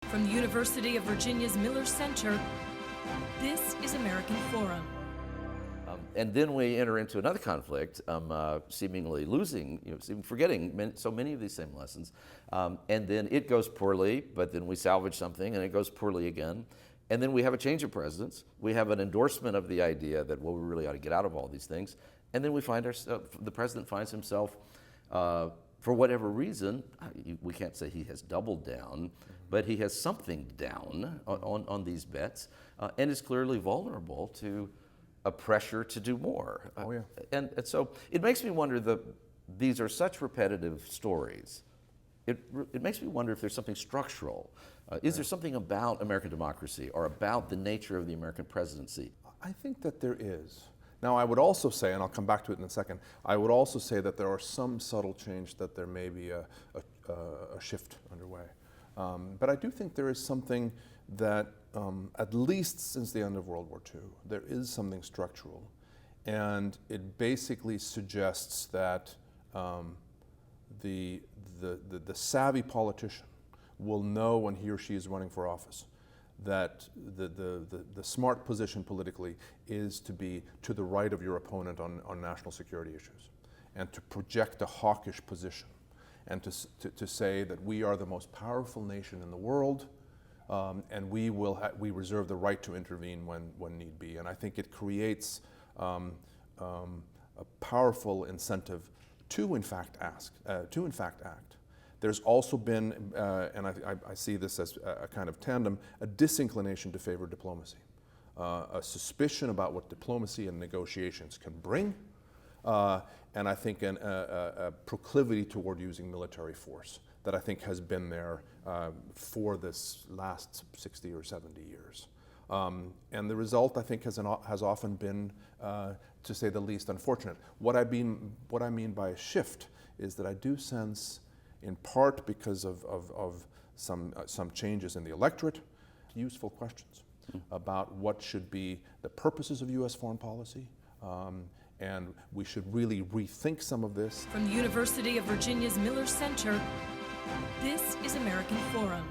From the University of Virginia's Miller Center, this is American Forum. And then we enter into another conflict, seemingly losing, forgetting so many of these same lessons. And then it goes poorly, but then we salvage something and it goes poorly again. And then we have a change of presidents. We have an endorsement of the idea that, well, we really ought to get out of all these things. And then we find the president finds himself, for whatever reason, we can't say he has doubled down, but he has something down on these bets, and is clearly vulnerable to a pressure to do more. Oh, yeah. And so it makes me wonder, these are such repetitive stories. It makes me wonder if there's something structural. Is there something about American democracy or about the nature of the American presidency? I think that there is. Now, I would also say, and I'll come back to it in a second, I would also say that there are some subtle change, that there may be a shift underway. But I do think there is something that, at least since the end of World War II, there is something structural. And it basically suggests that the savvy politician will know when he or she is running for office that the smart position politically is to be to the right of your opponent on national security issues, and to project a hawkish position, and to say that we are the most powerful nation in the world, and we reserve the right to intervene when need be. And I think it creates a powerful incentive to in fact act. There's also been, and I see this as a kind of tandem, a disinclination to favor diplomacy, a suspicion about what diplomacy and negotiations can bring, and I think a proclivity toward using military force that I think has been there for this last 60 or 70 years. And the result, I think, has often been, to say the least, unfortunate. What I mean by a shift is that I do sense, in part because of some changes in the electorate, useful questions about what should be the purposes of U.S. foreign policy, and we should really rethink some of this. From the University of Virginia's Miller Center, this is American Forum.